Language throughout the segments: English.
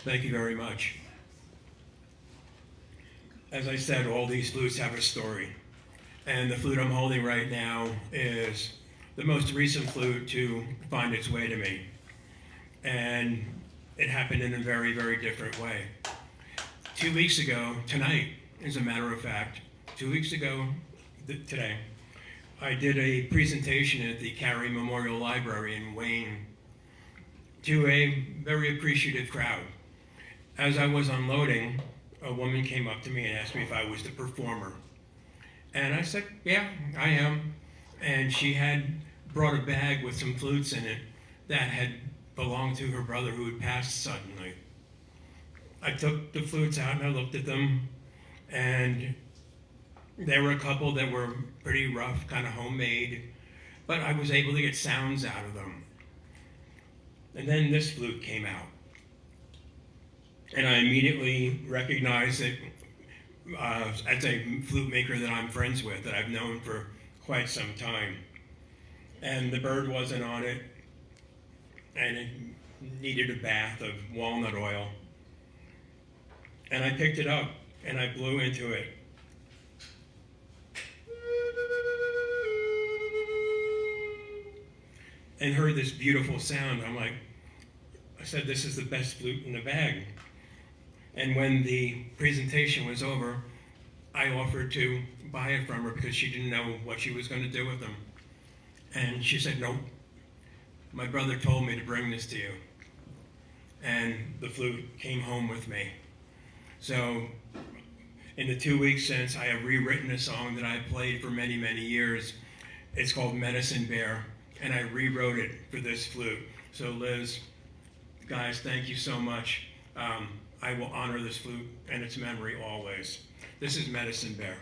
Thank you very much. As I said, all these flutes have a story. And the flute I'm holding right now is the most recent flute to find its way to me. And it happened in a very, very different way. 2 weeks ago, tonight, as a matter of fact, 2 weeks ago today, I did a presentation at the Carey Memorial Library in Maine to a very appreciative crowd. As I was unloading, a woman came up to me and asked me if I was the performer. And I said, yeah, I am. And she had brought a bag with some flutes in it that had belonged to her brother who had passed suddenly. I took the flutes out and I looked at them, and there were a couple that were pretty rough, kind of homemade, but I was able to get sounds out of them. And then this flute came out. And I immediately recognized it as a flute maker that I'm friends with, that I've known for quite some time. And the bird wasn't on it, and it needed a bath of walnut oil. And I picked it up and I blew into it. And heard this beautiful sound. I said, this is the best flute in the bag. And when the presentation was over, I offered to buy it from her because she didn't know what she was going to do with them. And she said, nope, my brother told me to bring this to you. And the flute came home with me. So in the 2 weeks since, I have rewritten a song that I played for many, many years. It's called Medicine Bear, and I rewrote it for this flute. So Liz, guys, thank you so much. I will honor this flute and its memory always. This is Medicine Bear.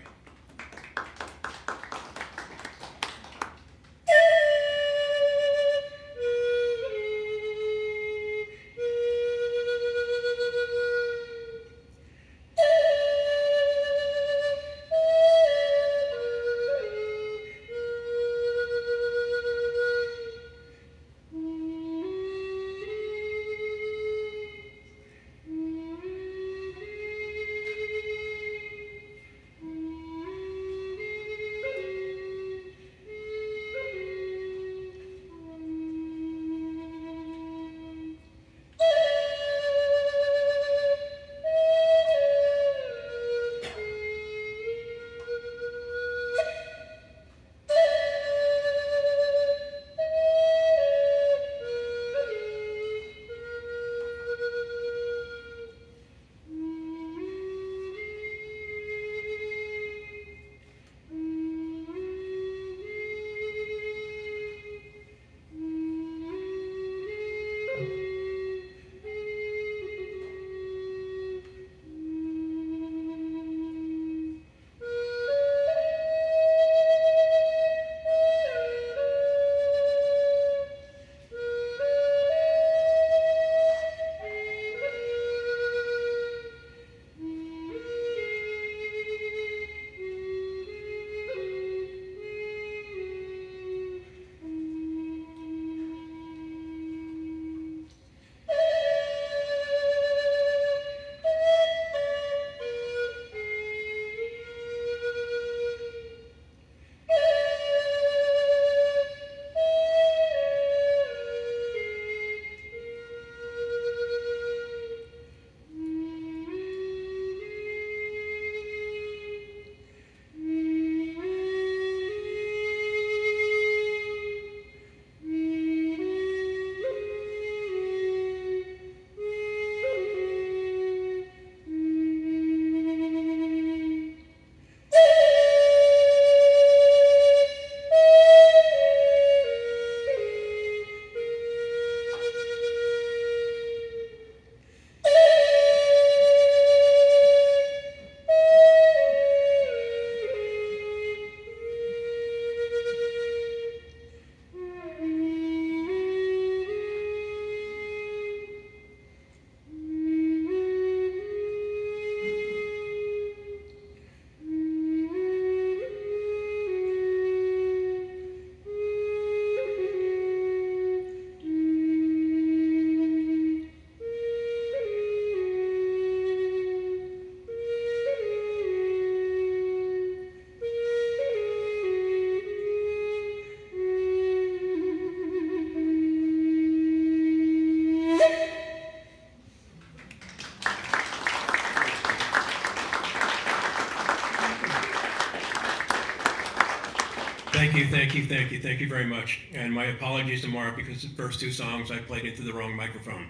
Thank you, thank you, thank you, thank you very much. And my apologies to Mark because the first two songs I played into the wrong microphone.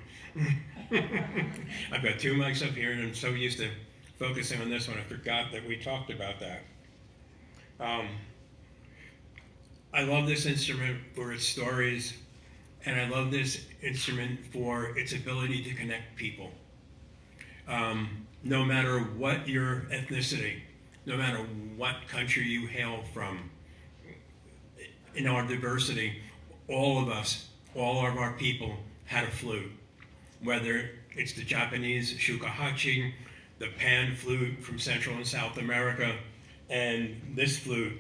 I've got two mics up here and I'm so used to focusing on this one, I forgot that we talked about that. I love this instrument for its stories, and I love this instrument for its ability to connect people. No matter what your ethnicity, no matter what country you hail from, in our diversity, all of us, all of our people had a flute. Whether it's the Japanese shakuhachi, the pan flute from Central and South America, and this flute,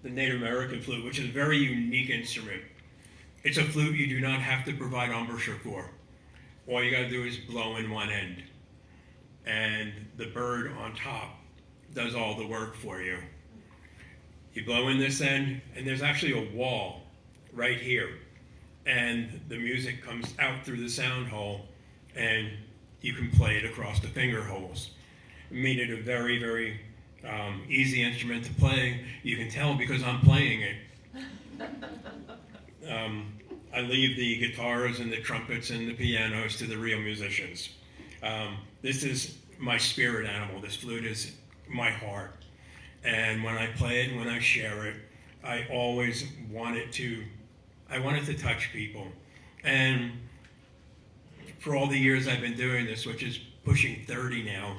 the Native American flute, which is a very unique instrument. It's a flute you do not have to provide embouchure for. All you gotta do is blow in one end. And the bird on top does all the work for you. You blow in this end, and there's actually a wall right here. And the music comes out through the sound hole, and you can play it across the finger holes. It made it a very, very easy instrument to play. You can tell because I'm playing it. I leave the guitars and the trumpets and the pianos to the real musicians. This is my spirit animal. This flute is my heart. And when I play it and when I share it, I always want it to touch people. And for all the years I've been doing this, which is pushing 30 now,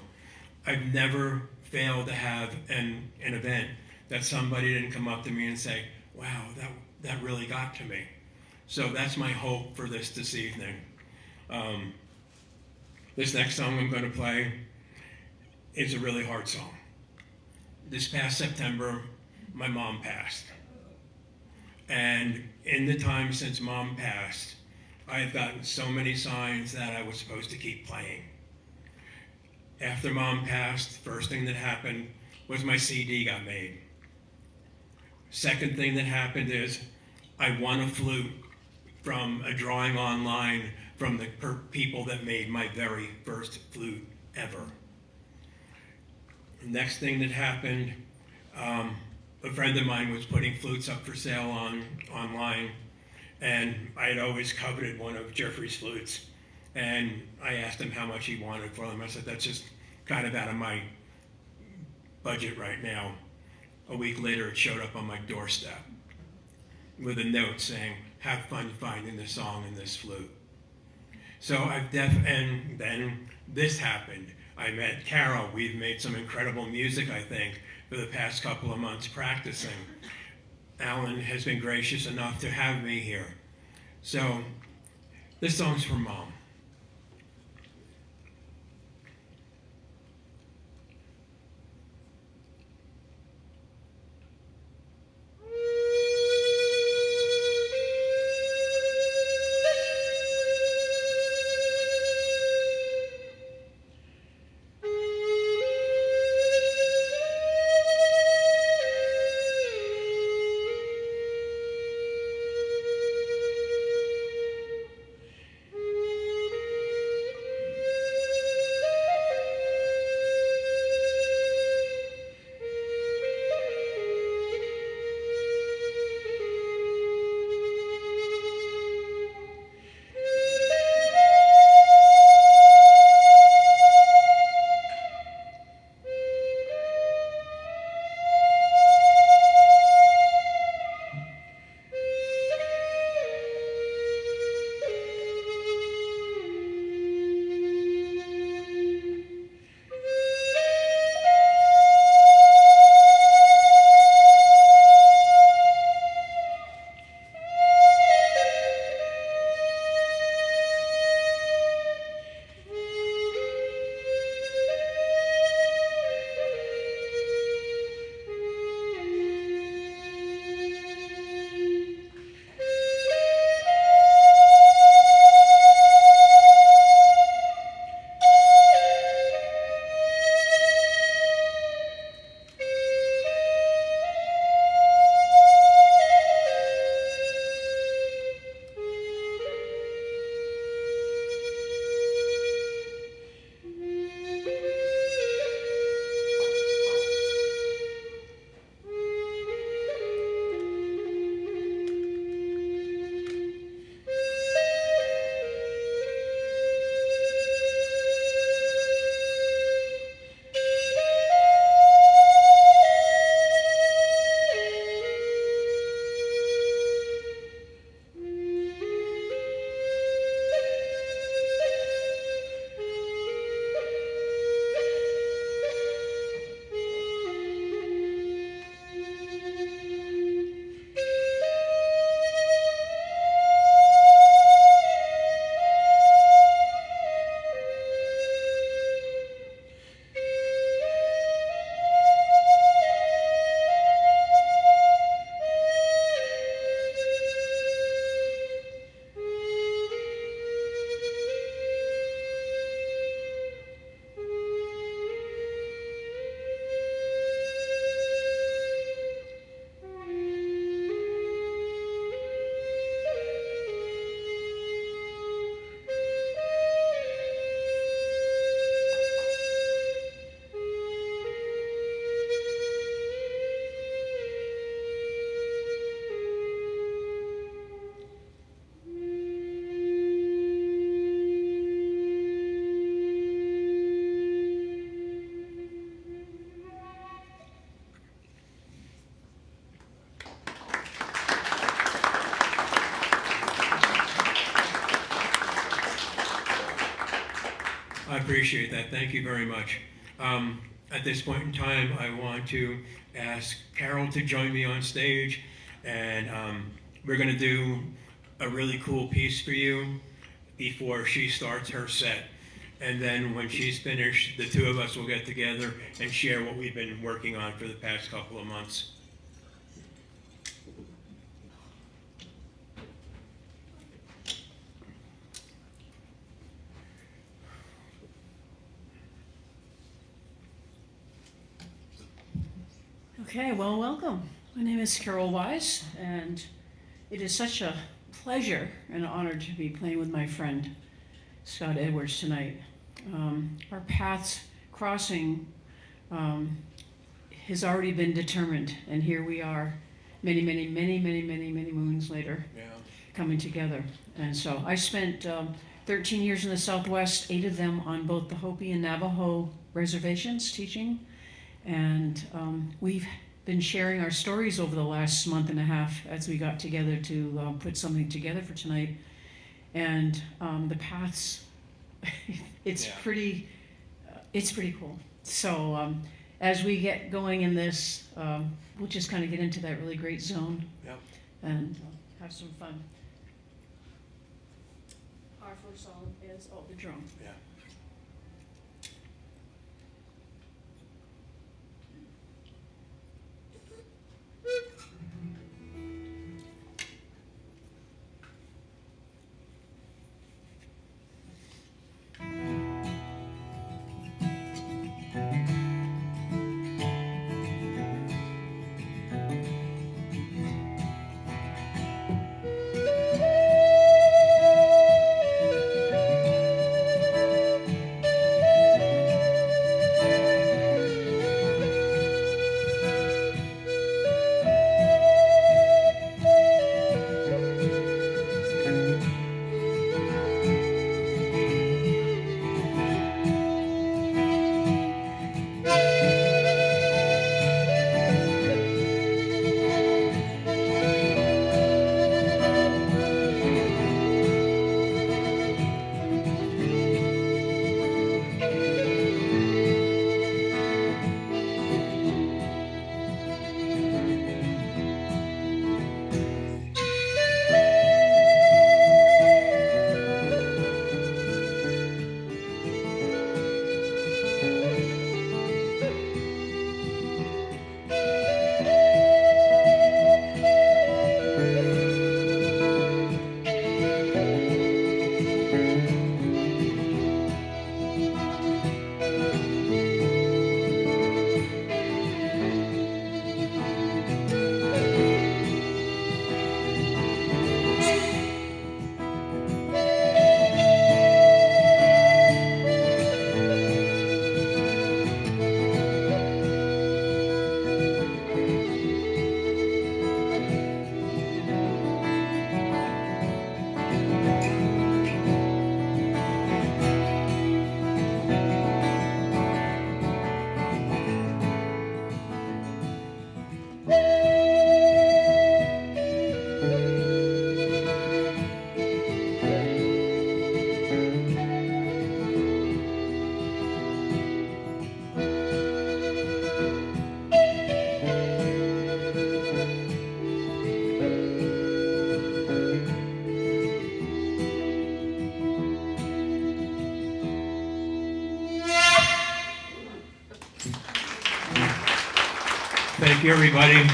I've never failed to have an event that somebody didn't come up to me and say, wow, that really got to me. So that's my hope for this evening. This next song I'm going to play is a really hard song. This past September, my mom passed. And in the time since Mom passed, I have gotten so many signs that I was supposed to keep playing. After Mom passed, first thing that happened was my CD got made. Second thing that happened is I won a flute from a drawing online from the people that made my very first flute ever. Next thing that happened, a friend of mine was putting flutes up for sale online, and I had always coveted one of Jeffrey's flutes, and I asked him how much he wanted for them. I said, that's just kind of out of my budget right now. A week later, it showed up on my doorstep with a note saying, have fun finding the song in this flute. So and then this happened. I met Carole. We've made some incredible music, I think, for the past couple of months practicing. Alan has been gracious enough to have me here. So this song's for Mom. appreciate that. Thank you very much. At this point in time, I want to ask Carole to join me on stage, and we're going to do a really cool piece for you before she starts her set. And then when she's finished, the two of us will get together and share what we've been working on for the past couple of months. Okay, well, welcome. My name is Carole Wise, and it is such a pleasure and an honor to be playing with my friend Scott Edwards tonight. Our paths crossing has already been determined, and here we are, many moons later, coming together. And so I spent 13 years in the Southwest, 8 of them on both the Hopi and Navajo reservations teaching. And we've been sharing our stories over the last month and a half as we got together to put something together for tonight. And the paths, it's pretty cool. So as we get going in this, we'll just kind of get into that really great zone and have some fun. Our first song is the drum. Yeah. Thank you, everybody.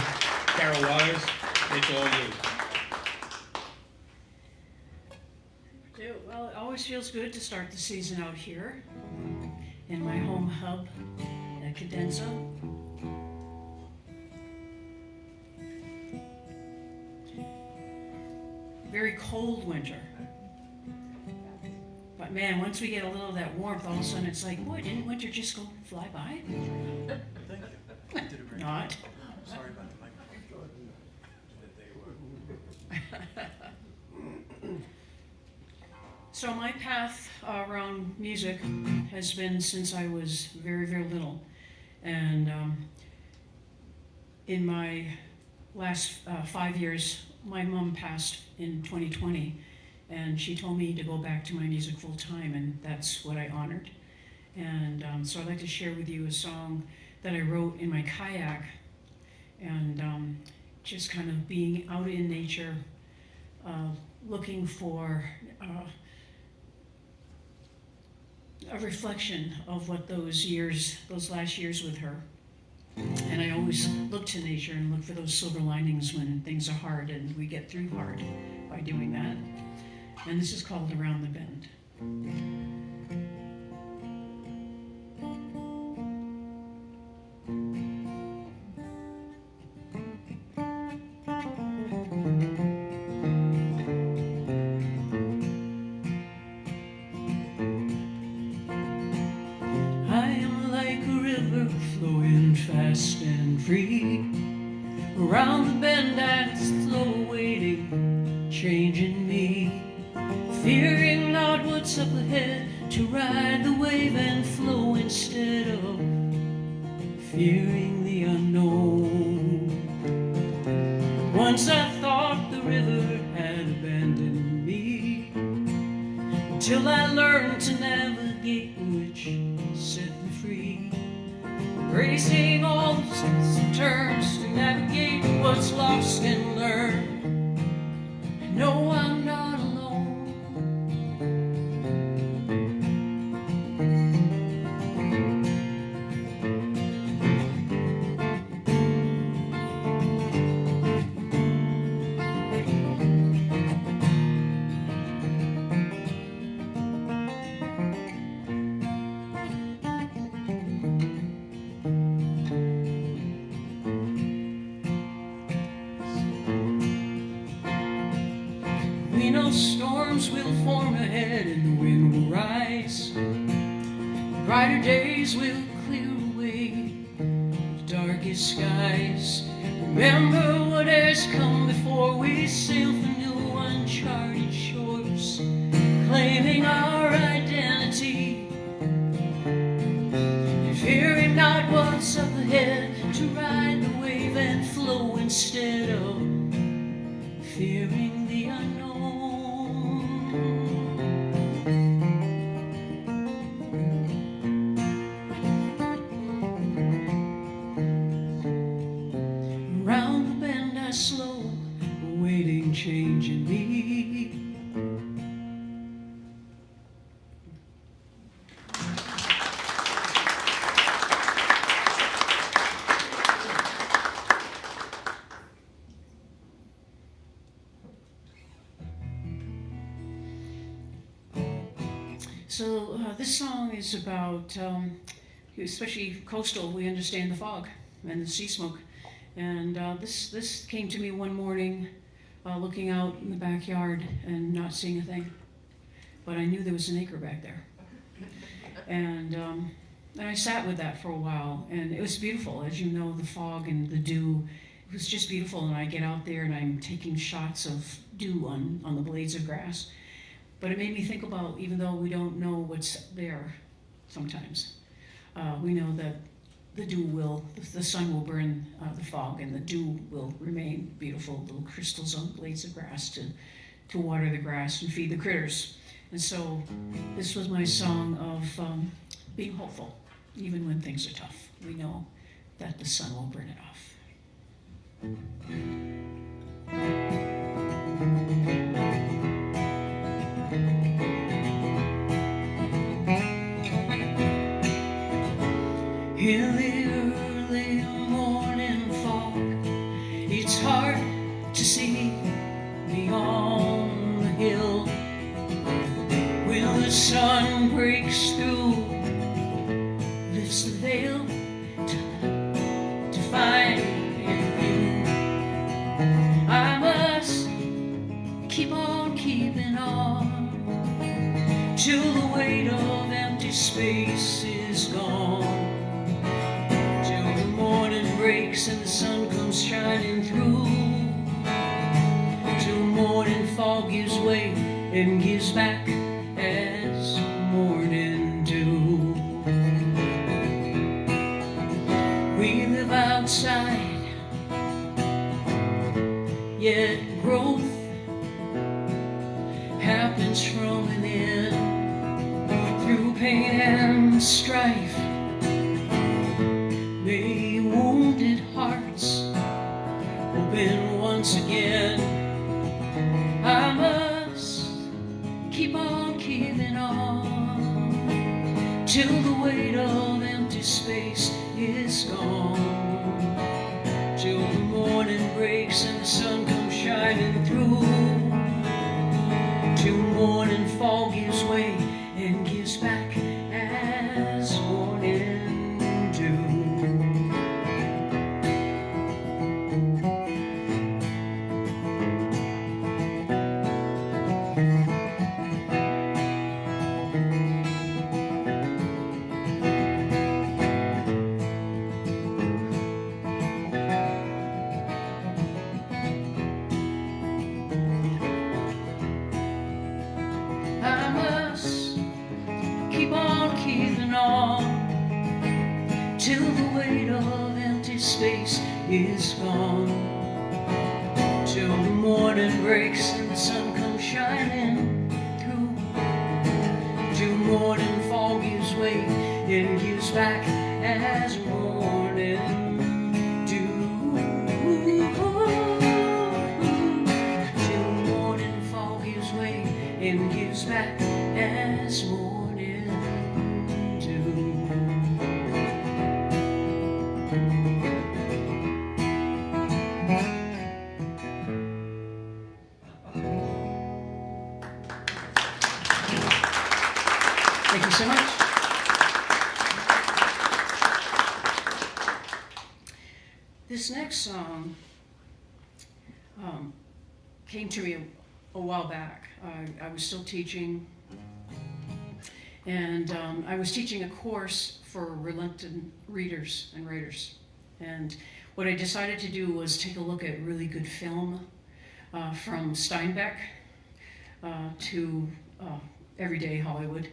Carole Wise, it's all you. Well, it always feels good to start the season out here in my home hub at Cadenza. Very cold winter. But man, once we get a little of that warmth, all of a sudden it's like, boy, didn't winter just go fly by? Thank you. You did a great Not. job. Sorry about the microphone. So my path around music has been since I was very little. And in my last 5 years, my mom passed in 2020, and she told me to go back to my music full time, and that's what I honored. And so I'd like to share with you a song that I wrote in my kayak, and just kind of being out in nature, looking for a reflection of what those last years with her. And I always look to nature and look for those silver linings when things are hard, and we get through hard by doing that. And this is called Around the Bend. Fast and free, around the bend I flow, waiting, changing me, fearing not what's up ahead, to ride the wave and flow instead of fearing the unknown. Once I thought the river had abandoned me, until I learned to navigate, which set me free. Embracing all the twists and turns to navigate what's lost and learn. I know I'm not alone. We know storms will form ahead and the wind will rise. Brighter days will clear away the darkest skies. Remember what has come before, we sail for new uncharted shores, claiming our identity, and fearing not what's up ahead, to ride the wave and flow instead of fearing the unknown. Around the bend I slow, waiting, changing me. So this song is about, especially coastal, we understand the fog and the sea smoke. And this came to me one morning, looking out in the backyard and not seeing a thing. But I knew there was an acre back there. And I sat with that for a while, and it was beautiful. As you know, the fog and the dew, it was just beautiful. And I get out there and I'm taking shots of dew on the blades of grass. But it made me think about, even though we don't know what's there sometimes, we know that the sun will burn the fog, and the dew will remain beautiful, little crystals on blades of grass to water the grass and feed the critters. And so this was my song of being hopeful, even when things are tough. We know that the sun will burn it off. In the early morning fog, it's hard to see beyond the hill. When the sun breaks through, lifts the veil to find you. I must keep on keeping on till the weight of empty space is gone. Breaks and the sun comes shining through, till morning fog gives way and gives back as morning dew. We live outside, yet growth happens from within, through pain and the strife. May wounded hearts open once again. I must keep on keeping on till the weight of empty space is gone, till the morning breaks and the sun comes shining through, till morning fog gives way and gives back as morning dew. I must keep on keeping on till the weight of empty space is gone, till the morning breaks and the sun comes shining through, till morning fog gives way and gives back as morning dew. Till morning fog gives way and gives back as morning dew. Thank you so much. This next song came to me a while back. I was still teaching, and I was teaching a course for reluctant readers and writers. And what I decided to do was take a look at really good film, from Steinbeck to everyday Hollywood,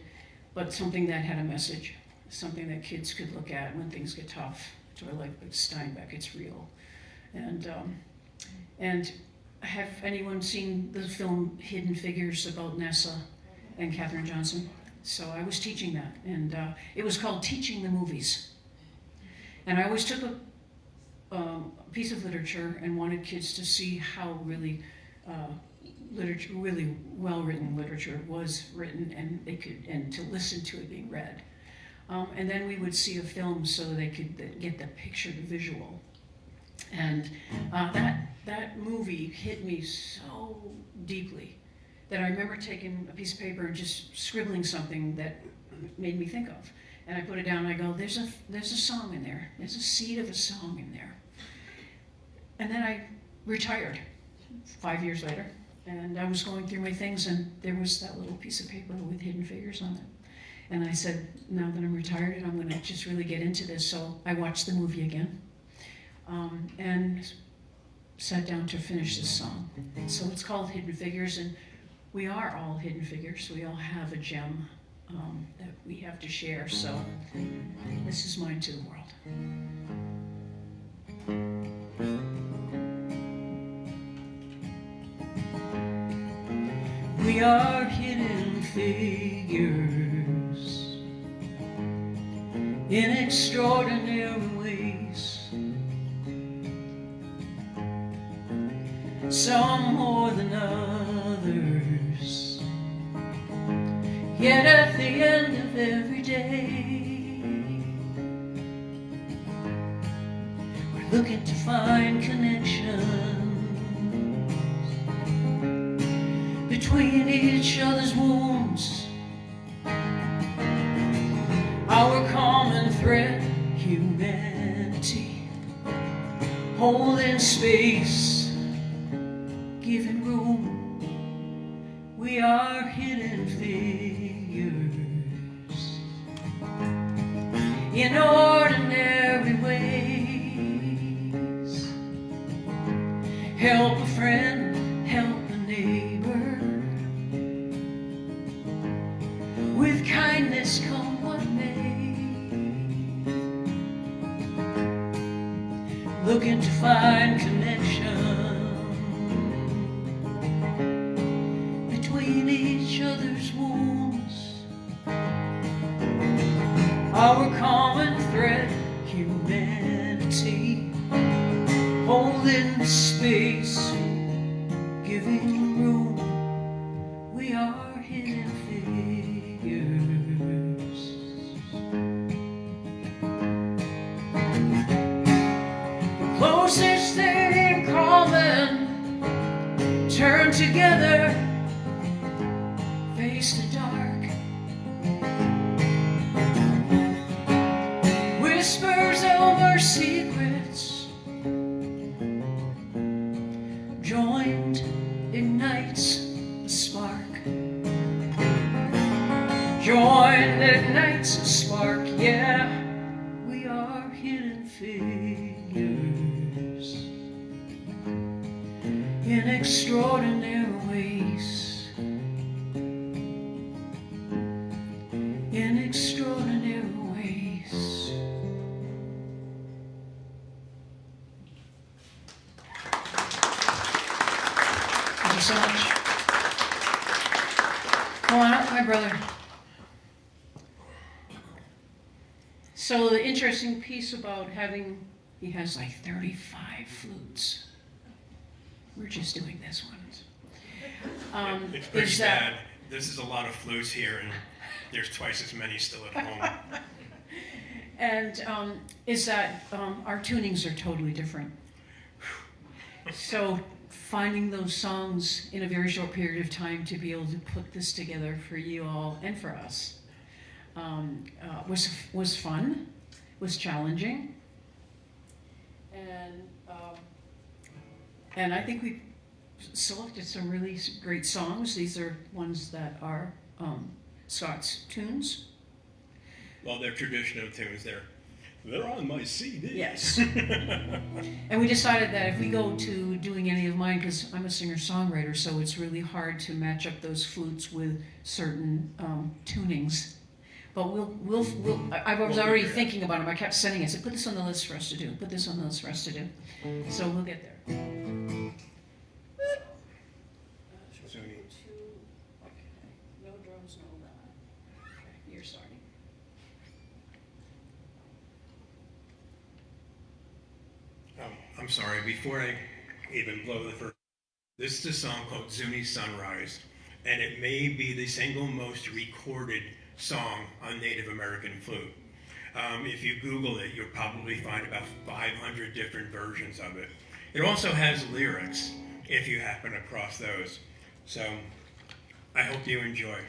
but something that had a message, something that kids could look at when things get tough. So I like Steinbeck, it's real. And have anyone seen the film Hidden Figures about Nessa and Katherine Johnson? So I was teaching that, and it was called Teaching the Movies. And I always took a piece of literature and wanted kids to see how really really well-written literature was written, and to listen to it being read. And then we would see a film so they could get the picture, the visual. And that movie hit me so deeply that I remember taking a piece of paper and just scribbling something that made me think of. And I put it down and I go, there's a song in there. There's a seed of a song in there. And then I retired 5 years later. And I was going through my things, and there was that little piece of paper with Hidden Figures on it. And I said, now that I'm retired, I'm going to just really get into this. So I watched the movie again, and sat down to finish this song. So it's called Hidden Figures, and we are all hidden figures. We all have a gem that we have to share. So this is mine to the world. We are hidden figures in extraordinary ways, some more than others, yet at the end of every day, we're looking to find connections between each other's wounds. Our common thread, humanity, holding space, giving room. We are hidden figures in ordinary ways. Help a friend, help a neighbor. With kindness come what may. Looking to find connection between each other's wounds. empty, holding the space, giving room. We are hidden figures. The closest thing in common, turn together, face the dark. Whispers over secrets, joined ignites a spark. Joined ignites a spark, yeah. We are hidden figures in extraordinary ways. In extraordinary ways. Thank you so much. Come on up, my brother. So the interesting piece about having, he has like 35 flutes. We're just doing this one. It's pretty Is that- bad. This is a lot of flutes here, and there's twice as many still at home. And is that our tunings are totally different. So finding those songs in a very short period of time to be able to put this together for you all and for us was fun, was challenging, and I think we selected some really great songs. These are ones that are Scott's tunes. Well, they're traditional tunes. They're on my CD. Yes. And we decided that if we go to doing any of mine, because I'm a singer-songwriter, so it's really hard to match up those flutes with certain tunings. But I was already thinking about them. I kept sending it. I said, put this on the list for us to do. Put this on the list for us to do. So we'll get there. Zuni. Okay. No drums, no that. Okay, you're starting. I'm sorry, before I even blow the first, this is a song called Zuni Sunrise, and it may be the single most recorded song on Native American flute. If you Google it, you'll probably find about 500 different versions of it. It also has lyrics, if you happen across those. So, I hope you enjoy.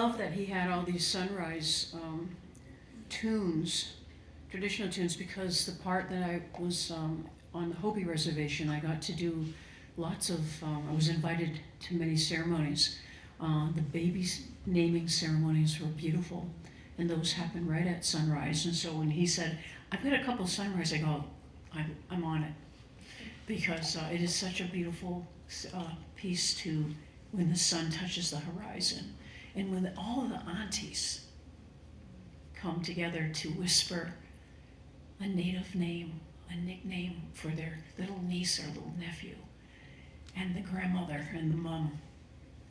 love that he had all these sunrise tunes, traditional tunes, because the part that I was on the Hopi reservation, I got to do lots of, I was invited to many ceremonies. The babies' naming ceremonies were beautiful, and those happened right at sunrise. And so when he said, I've got a couple sunrise, I go, I'm on it. Because it is such a beautiful piece to when the sun touches the horizon. And when all the aunties come together to whisper a native name, a nickname for their little niece or little nephew. And the grandmother and the mom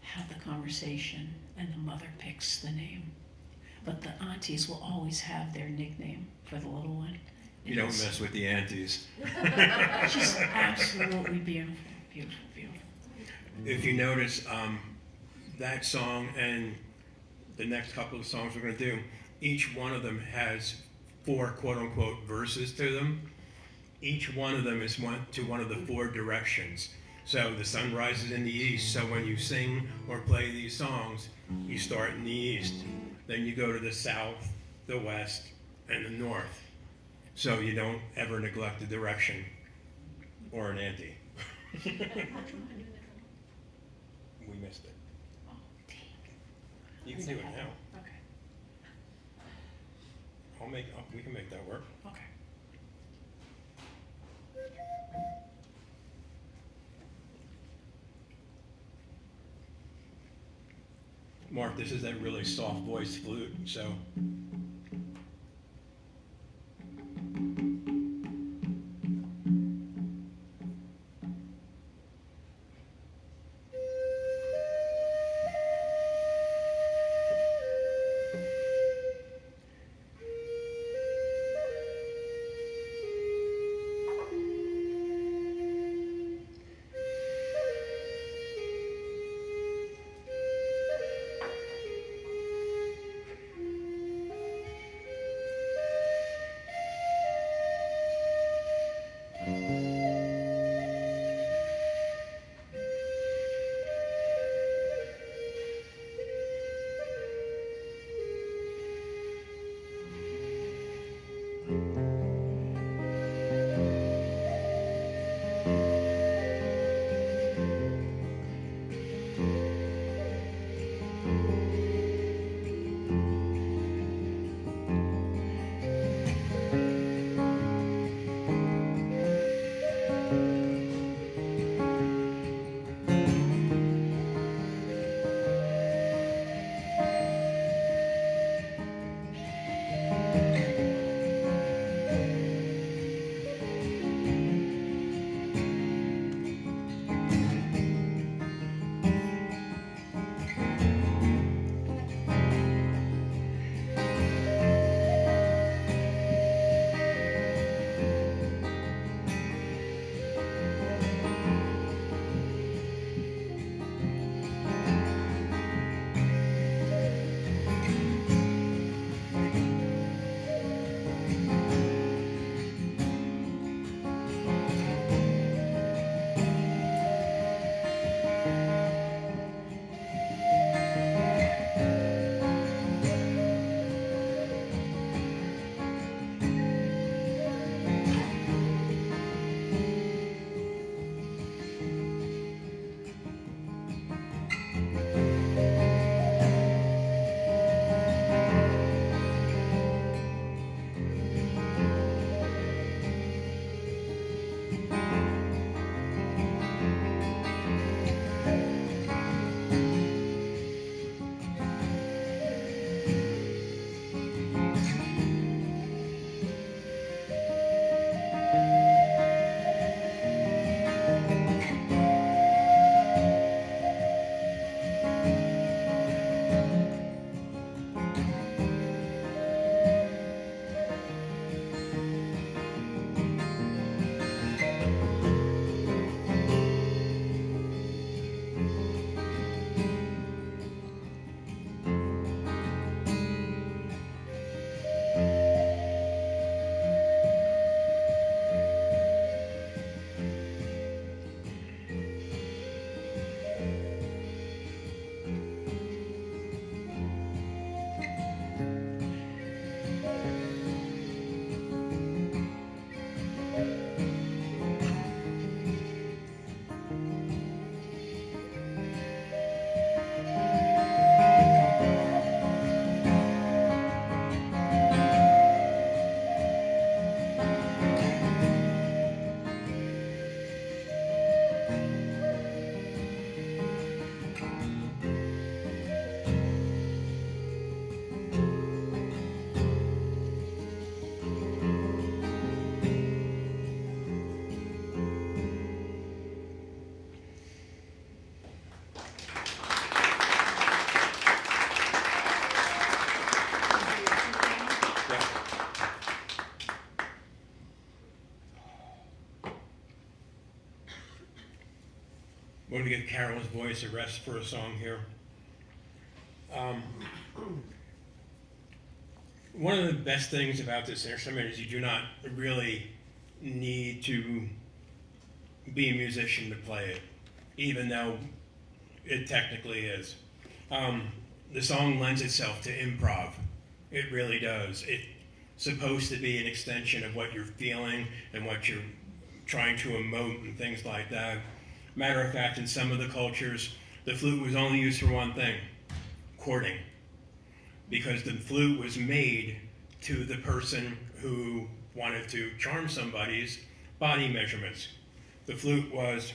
have the conversation, and the mother picks the name. But the aunties will always have their nickname for the little one. You don't mess with the aunties. She's absolutely beautiful, beautiful, beautiful. If you notice, that song and the next couple of songs we're going to do, each one of them has 4 quote-unquote verses to them. Each one of them is one of the 4 directions. So the sun rises in the east, so when you sing or play these songs, you start in the east. Then you go to the south, the west, and the north. So you don't ever neglect the direction or an auntie. We missed it. Oh, dang. You can do it now. Okay, We can make that work. okay. Mark, this is that really soft voiced flute, so. we're going to give Carole's voice a rest for a song here. One of the best things about this instrument is you do not really need to be a musician to play it, even though it technically is. The song lends itself to improv. It really does. It's supposed to be an extension of what you're feeling and what you're trying to emote and things like that. Matter of fact, in some of the cultures, the flute was only used for one thing: courting. Because the flute was made to the person who wanted to charm somebody's body measurements. The flute was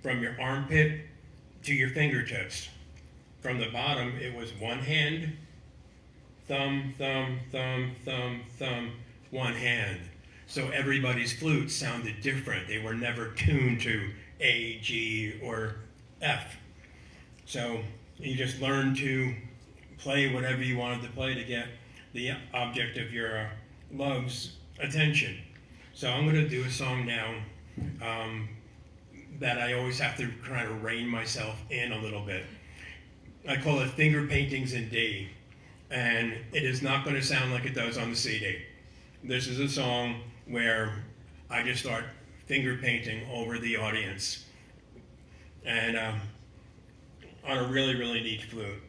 from your armpit to your fingertips. From the bottom, it was one hand, thumb, thumb, thumb, thumb, thumb, one hand. So everybody's flute sounded different. They were never tuned to A, G, or F. So you just learned to play whatever you wanted to play to get the object of your love's attention. So I'm going to do a song now that I always have to try to rein myself in a little bit. I call it Finger Paintings in D, and it is not going to sound like it does on the CD. This is a song where I just start finger painting over the audience, and on a really, really neat flute.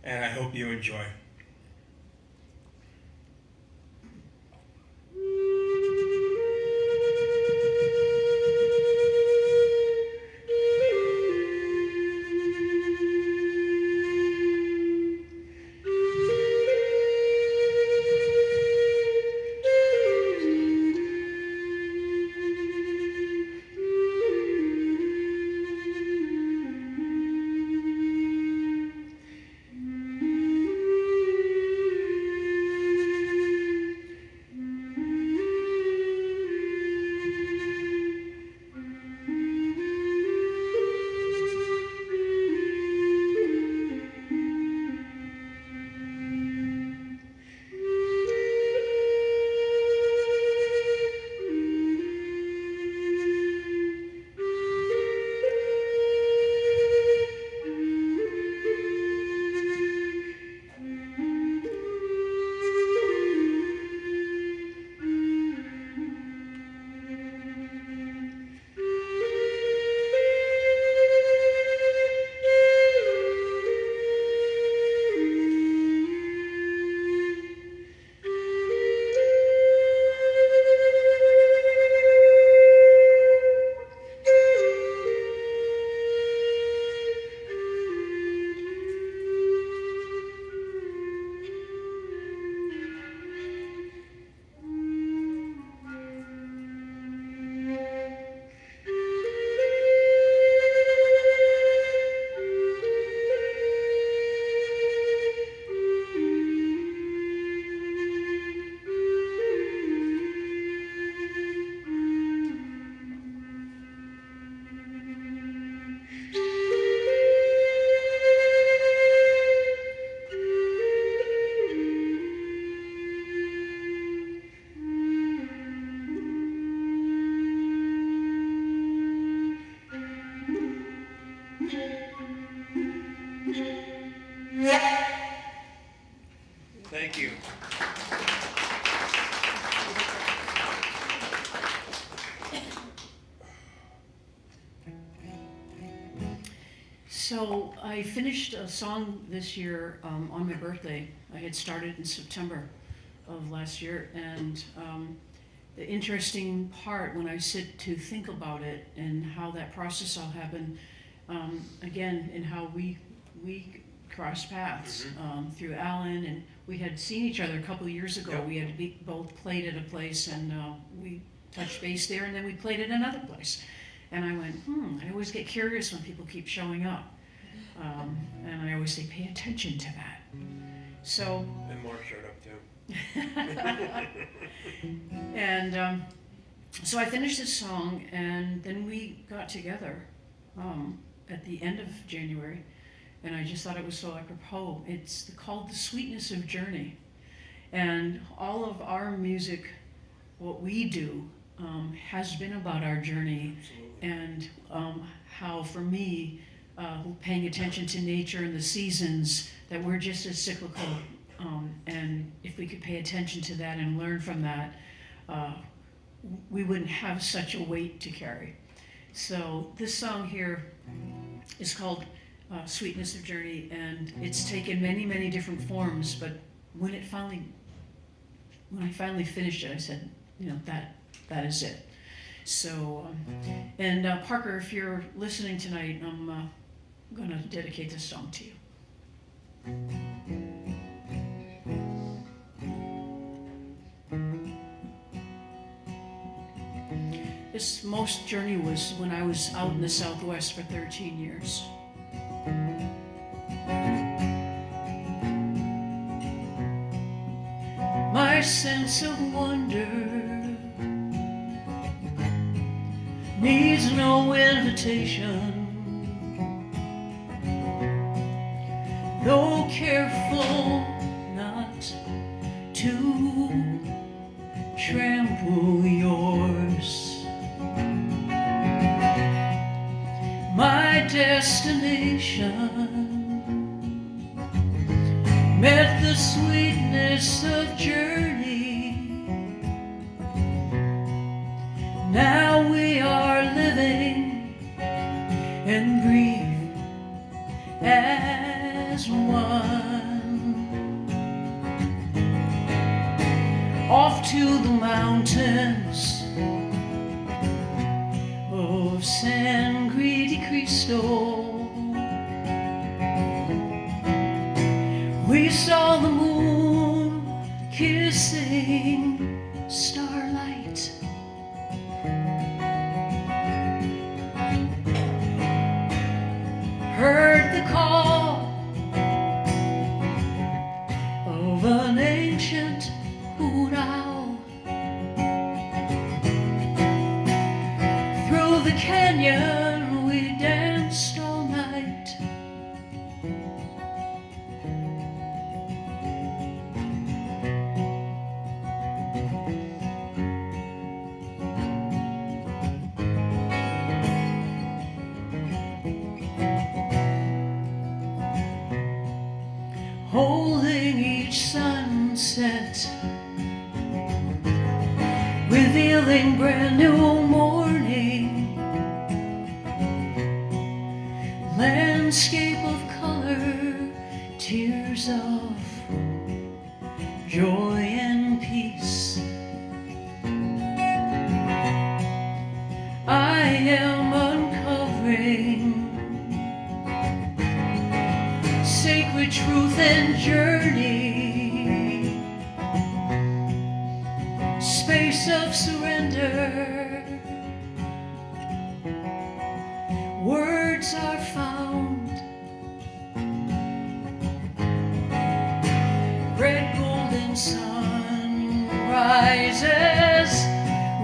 And I hope you enjoy. Thank you. So I finished a song this year on my birthday. I had started in September of last year, and the interesting part when I sit to think about it and how that process all happened, again, and how we crossed paths through Alan, and we had seen each other a couple of years ago. Yep. We had both played at a place, and we touched base there, and then we played at another place. And I went, I always get curious when people keep showing up. And I always say, pay attention to that. So. And Mark showed up too. And so I finished this song, and then we got together at the end of January, and I just thought it was so apropos. It's called The Sweetness of Journey. And all of our music, what we do, has been about our journey and how, for me, paying attention to nature and the seasons, that we're just as cyclical. And if we could pay attention to that and learn from that, we wouldn't have such a weight to carry. So this song here is called Sweetness of Journey, and it's taken many, many different forms, but when I finally finished it, I said, that is it. So, and Parker, if you're listening tonight, I'm going to dedicate this song to you. This most journey was when I was out in the Southwest for 13 years. My sense of wonder needs no invitation, though careful not to trample yours. My destination met the sweetness of journey. Now we are living and breathe as one. Off to the mountains of San Cristo. We saw the moon kissing starlight. Heard the call of an ancient hoot owl. Through the canyon we danced all night. Holding each sunset, revealing brand new morning, landscape of color, tears of joy and peace. I am uncovering sacred truth and journey, space of surrender. Words are found, red golden sun rises,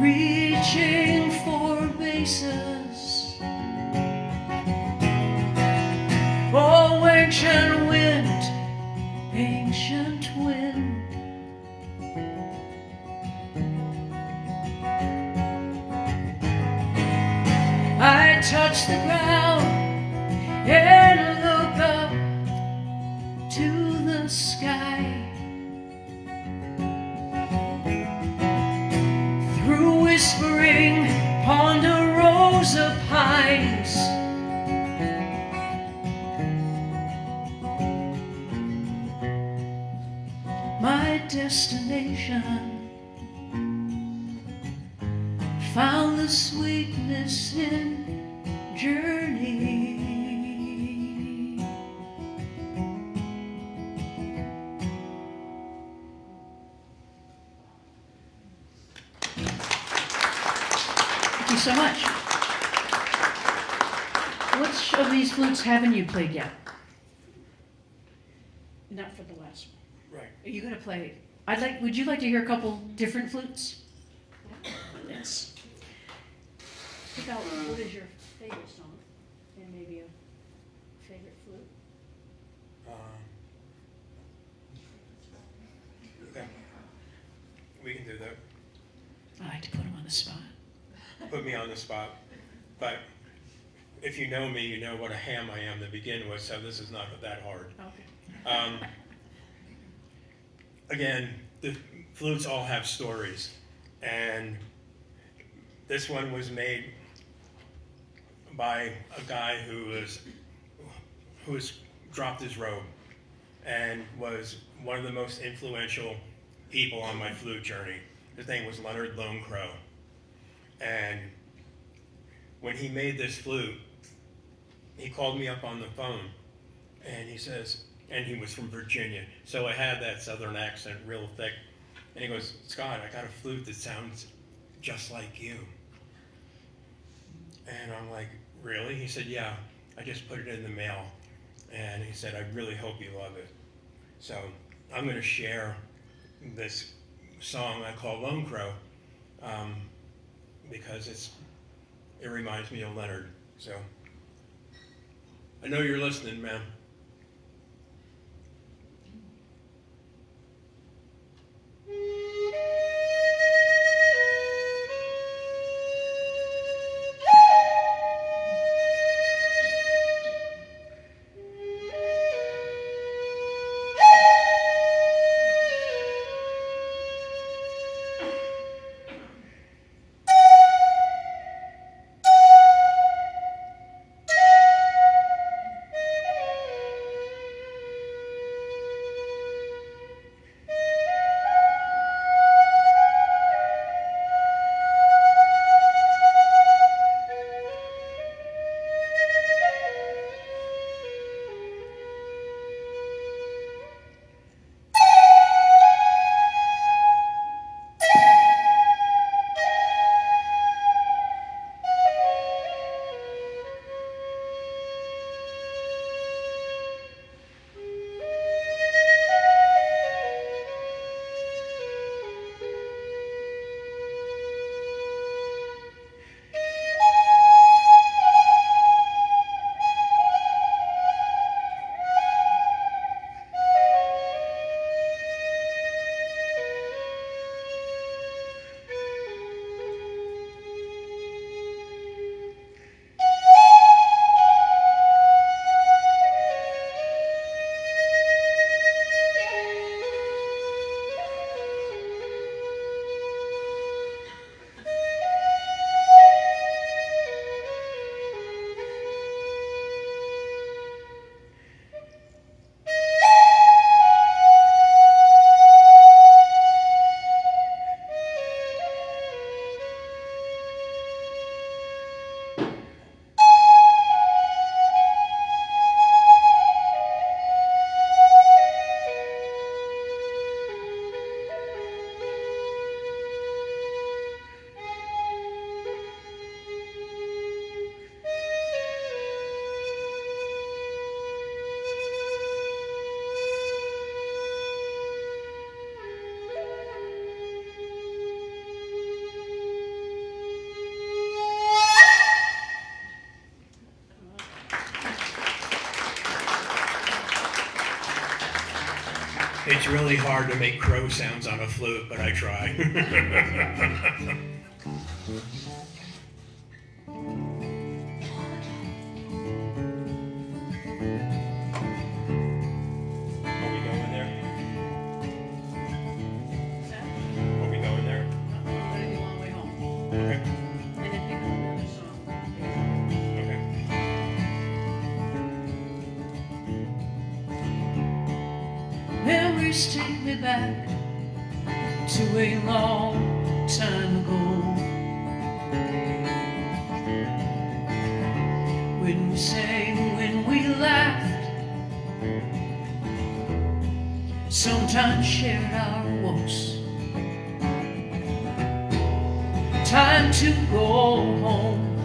reaching for bases. Oh, ancient wind, ancient wind. I touch the ground and look up to the sky. Through whispering ponderosa pines, my destination found the sweetness in journey. Thank you so much. Which of these flutes haven't you played yet? Not for the last one. Right. Are you going to play? Would you like to hear a couple different flutes? Yes. Pick out what is your favorite song, and maybe a favorite flute. Yeah. We can do that. I like to put them on the spot. Put me on the spot. But if you know me, you know what a ham I am to begin with, so this is not that hard. Okay. Again, the flutes all have stories, and this one was made by a guy who was dropped his robe and was one of the most influential people on my flute journey. His name was Leonard Lone Crow. And when he made this flute, he called me up on the phone and he says, and he was from Virginia, so I had that southern accent real thick. And he goes, Scott, I got a flute that sounds just like you. And I'm like, really? He said, yeah, I just put it in the mail. And he said, I really hope you love it. So I'm going to share this song I call Lone Crow because it reminds me of Leonard. So I know you're listening, man. It's really hard to make crow sounds on a flute, but I try. Are we going there? Are we going there? I'll let you on the way home. Okay. And then pick up another song. Okay. Memories take me back to a long time ago, when we sang, when we laughed, sometimes shared our woes. Time to go home,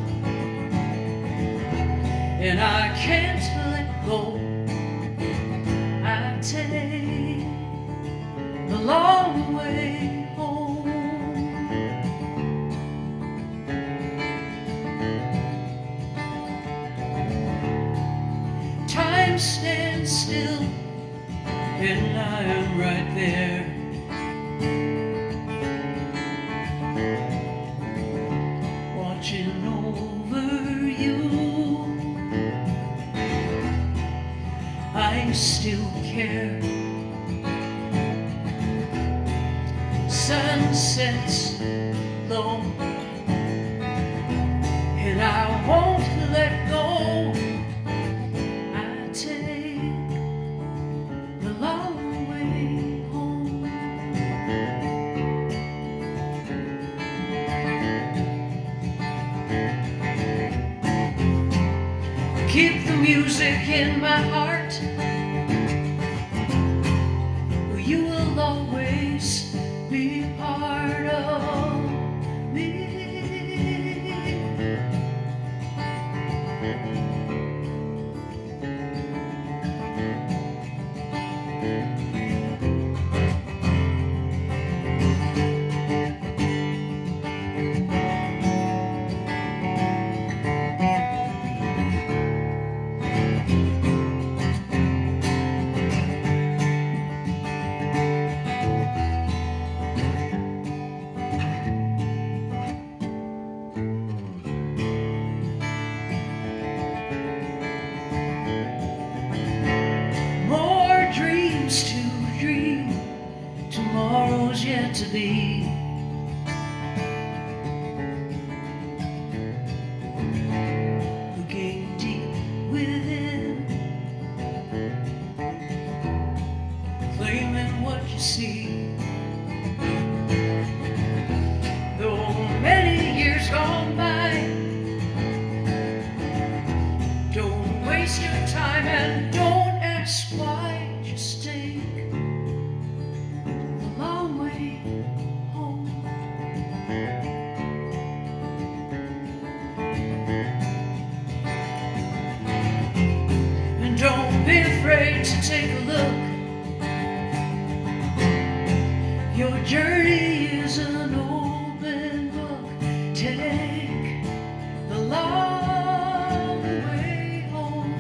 and I can't let go. I take the long way home. Time stands still, and I am right there. I won't let go. I take the long way home. Keep the music in my heart. You will always be part of me. More dreams to dream, tomorrow's yet to be. Looking deep within, claiming what you see. Though many years gone by, don't waste your time and don't ask why. Just take the long way home. And don't be afraid to take a look. Your journey is an open book. Take the long way home.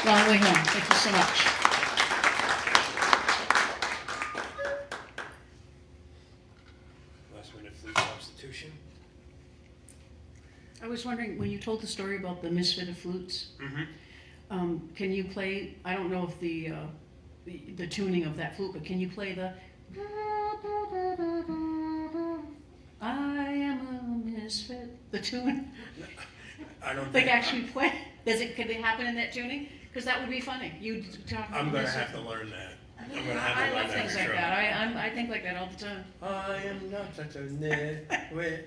Long way home. Thank you so much. Last minute flute substitution. I was wondering, when you told the story about the misfit of flutes, Mm-hmm. can you play, I don't know if the tuning of that flute, but can you play the I am a misfit, the tune? I don't Like think actually play? Could it happen in that tuning? Because that would be funny. You talk about I'm gonna misfit. have to learn that. I'm gonna I have to learn love that things for like sure. that. I think like that all the time. I am not such a nitwit.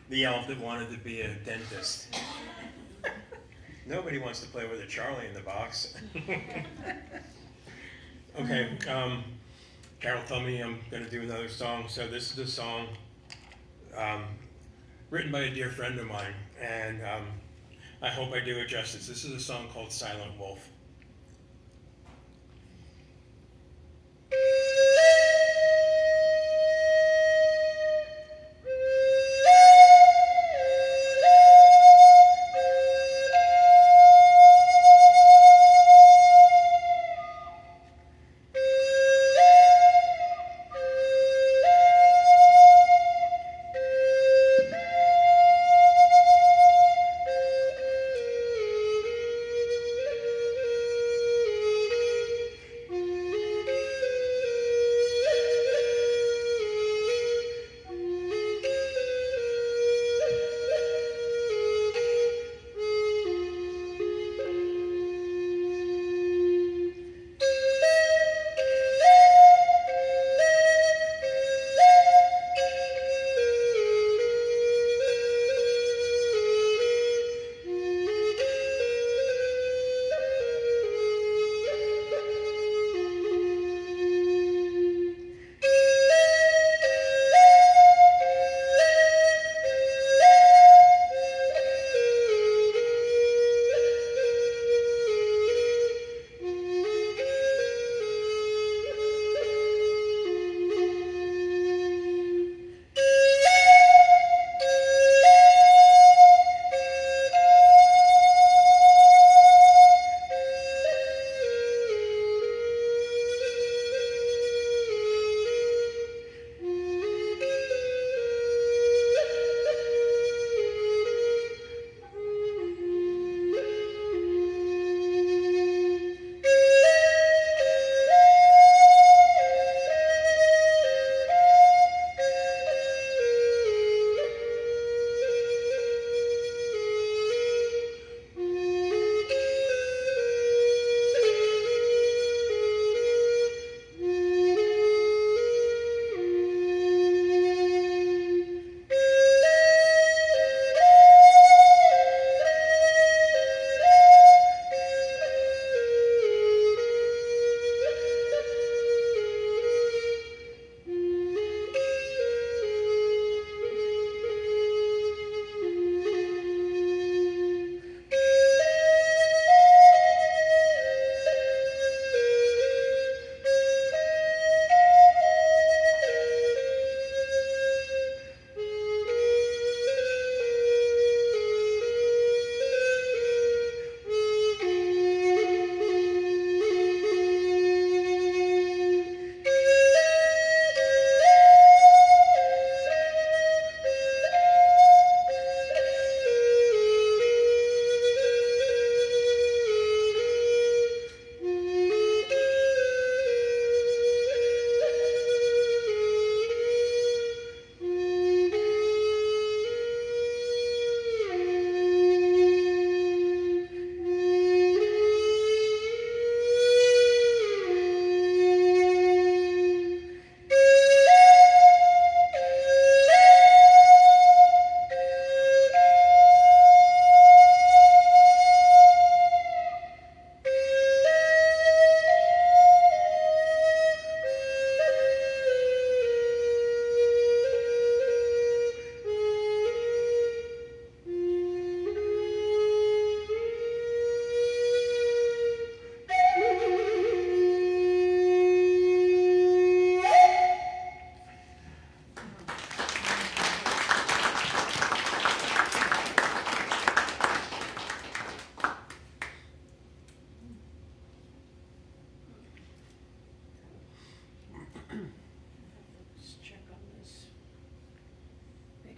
The elf that wanted to be a dentist. Nobody wants to play with a Charlie in the box. Okay, Carole told me I'm gonna do another song, so this is a song written by a dear friend of mine, and I hope I do it justice. This is a song called Silent Wolf.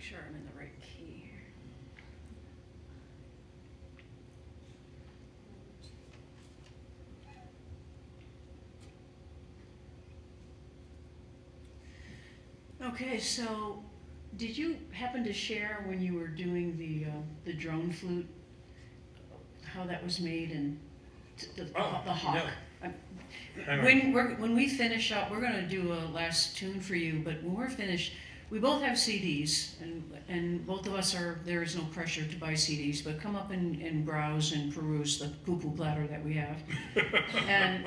sure I'm in the right key here. Okay, so did you happen to share when you were doing the drone flute how that was made and the hawk? no. Hang on. When we finish up, we're gonna do a last tune for you. But when we're finished, we both have CDs, and both of us are. There is no pressure to buy CDs, but come up and browse and peruse the poo-poo platter that we have. And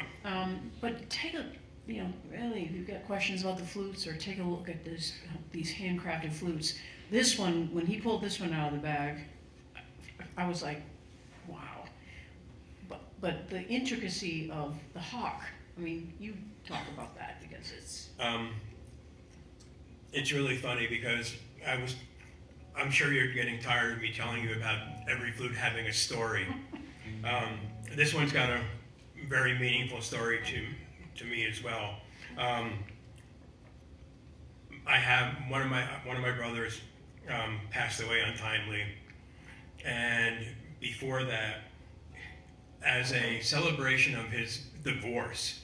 but take a really, if you've got questions about the flutes, or take a look at these handcrafted flutes. This one, when he pulled this one out of the bag, I was like, wow. But the intricacy of the hawk, I mean, you talk about that because it's really funny because I'm sure you're getting tired of me telling you about every flute having a story. This one's got a very meaningful story to me as well. I have one of my brothers passed away untimely, and before that, as a celebration of his divorce,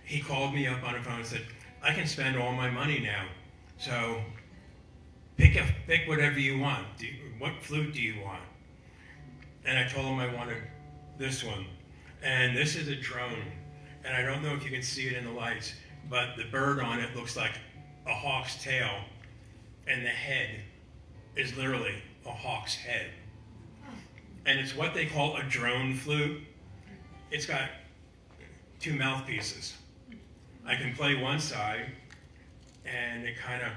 he called me up on the phone and said, "I can spend all my money now, so pick whatever you want. What flute do you want?" And I told him I wanted this one, and this is a drone. And I don't know if you can see it in the lights, but the bird on it looks like a hawk's tail, and the head is literally a hawk's head. And it's what they call a drone flute. It's got 2 mouthpieces. I can play one side, and it kind of...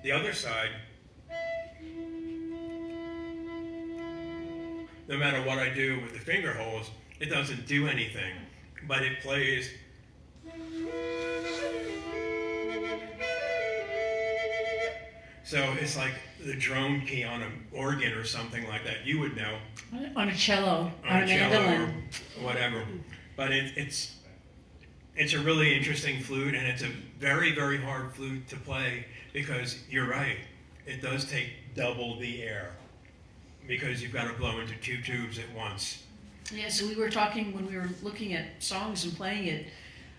The other side, no matter what I do with the finger holes, it doesn't do anything, but it plays. So it's like the drone key on an organ or something like that. You would know. On a cello, On a cello mandolin. or whatever. But it's a really interesting flute, and it's a very, very hard flute to play because you're right. It does take double the air because you've got to blow into 2 tubes at once. Yeah, so we were talking when we were looking at songs and playing it,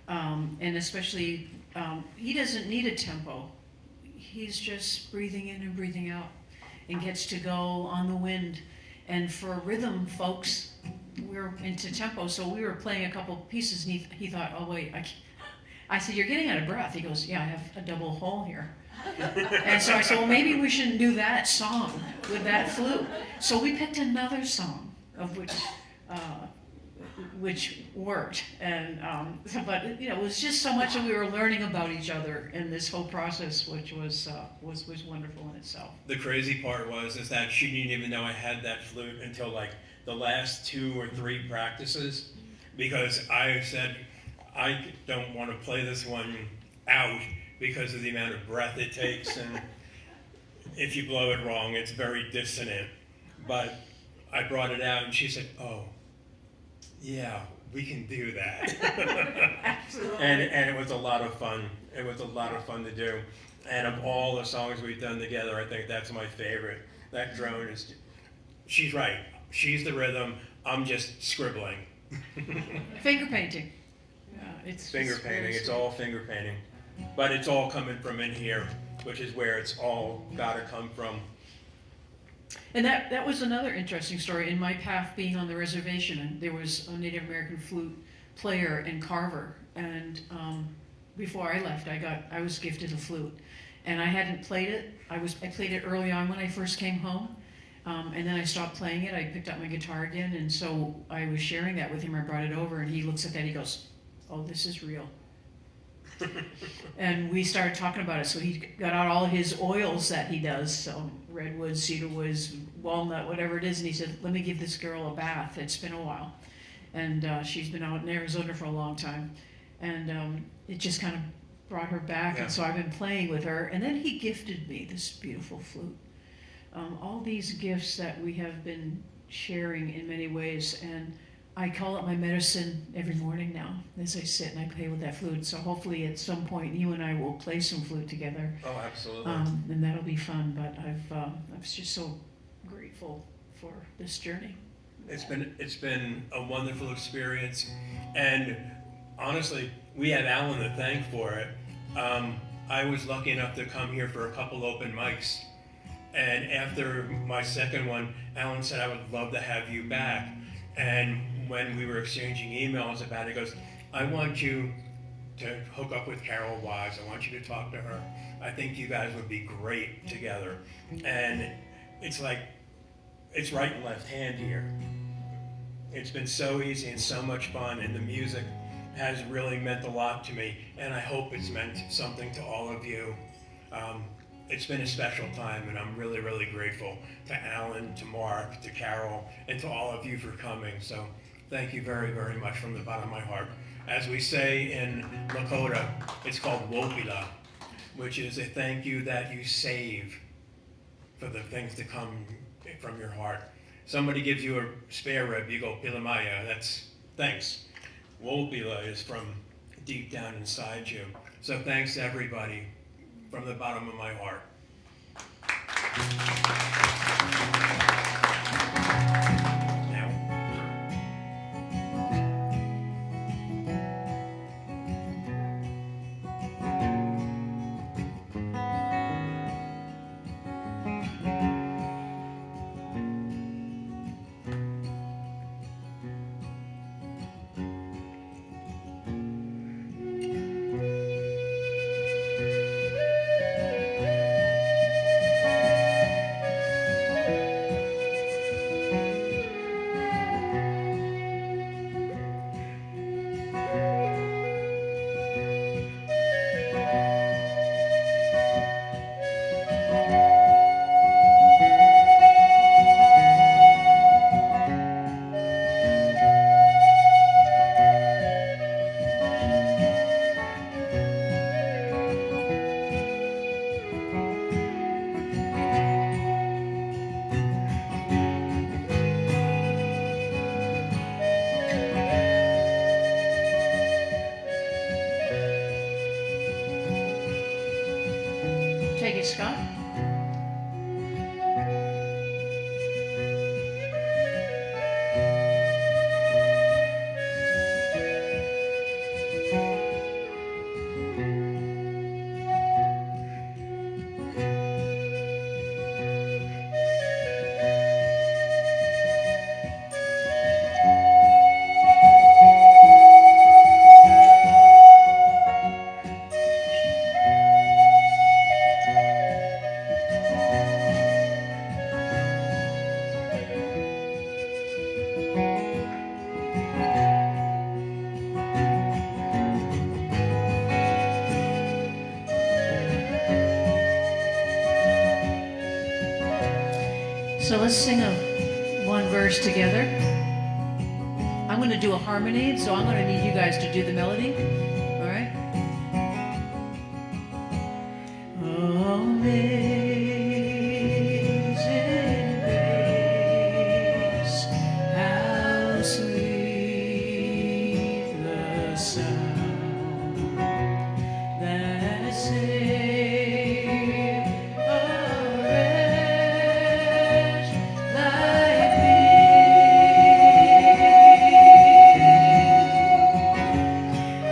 and especially, he doesn't need a tempo. He's just breathing in and breathing out and gets to go on the wind. And for rhythm, folks, we're into tempo, so we were playing a couple pieces, and he thought, oh wait, I said, you're getting out of breath. He goes, yeah, I have a double hole here. And so I said, well, maybe we shouldn't do that song with that flute. So we picked another song of which worked. And but it was just so much that we were learning about each other in this whole process, which was wonderful in itself. The crazy part is that she didn't even know I had that flute until like the last 2 or 3 practices, because I said I don't want to play this one out because of the amount of breath it takes, and if you blow it wrong, it's very dissonant. But I brought it out, and she said, "Oh, yeah, we can do that." Absolutely. And it was a lot of fun. It was a lot of fun to do. And of all the songs we've done together, I think that's my favorite. That drone is, she's right. She's the rhythm. I'm just scribbling. Finger painting. Yeah, it's Finger just painting. very It's sweet. all finger painting. But it's all coming from in here, which is where it's all got to come from. And that was another interesting story. In my path being on the reservation, and there was a Native American flute player and carver, and before I left, I was gifted a flute, and I hadn't played it. I played it early on when I first came home, and then I stopped playing it. I picked up my guitar again, and so I was sharing that with him. I brought it over, and he looks at that. He goes, "Oh, this is real." And we started talking about it. So he got out all his oils that he does, so redwood, cedarwood, walnut, whatever it is, and he said, "Let me give this girl a bath. It's been a while." And she's been out in Arizona for a long time. And it just kind of brought her back. Yeah. And so I've been playing with her. And then he gifted me this beautiful flute. All these gifts that we have been sharing in many ways. And I call it my medicine every morning now as I sit and I play with that flute. So hopefully at some point you and I will play some flute together, Oh, absolutely. and that'll be fun. But I'm just so grateful for this journey. It's been a wonderful experience, and honestly, we have Alan to thank for it. I was lucky enough to come here for a couple open mics, and after my second one, Alan said, I would love to have you back. And when we were exchanging emails about it, he goes, I want you to hook up with Carole Wise. I want you to talk to her. I think you guys would be great together. And it's like, it's right and left hand here. It's been so easy and so much fun, and the music has really meant a lot to me, and I hope it's meant something to all of you. It's been a special time, and I'm really, really grateful to Alan, to Mark, to Carole, and to all of you for coming. So thank you very, very much from the bottom of my heart. As we say in Lakota, it's called Wopila, which is a thank you that you save for the things to come from your heart. Somebody gives you a spare rib, you go Pilamaya, that's thanks. Wopila is from deep down inside you. So thanks to everybody from the bottom of my heart. Now. Take it, Scott. So let's sing one verse together. I'm going to do a harmony, so I'm going to need you guys to do the melody. All right? Amazing grace, how sweet the sound that saved a wretch like me.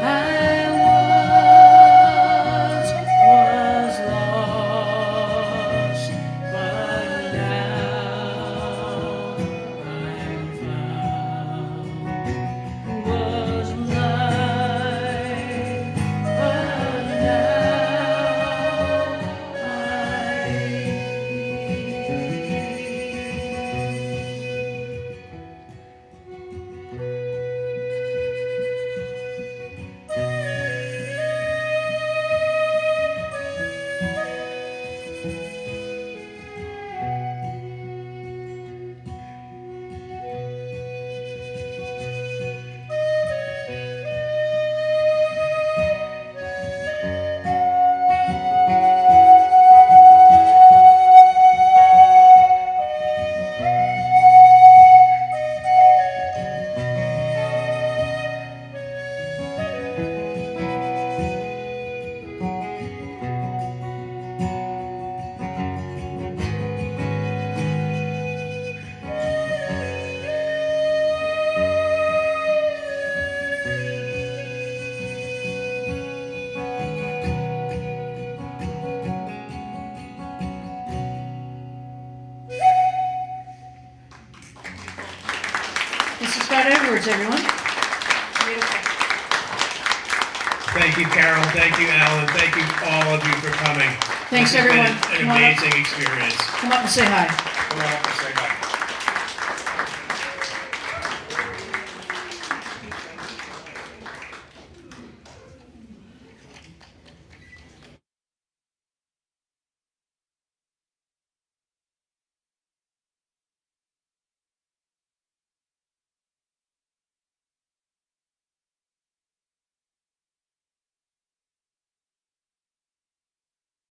I Scott Edwards, everyone. Beautiful. Thank you, Carol. Thank you, Alan. Thank you, all of you, for coming. Thanks, This has been everyone. An Come on up. amazing experience. Come up and say hi. Come on up and say hi.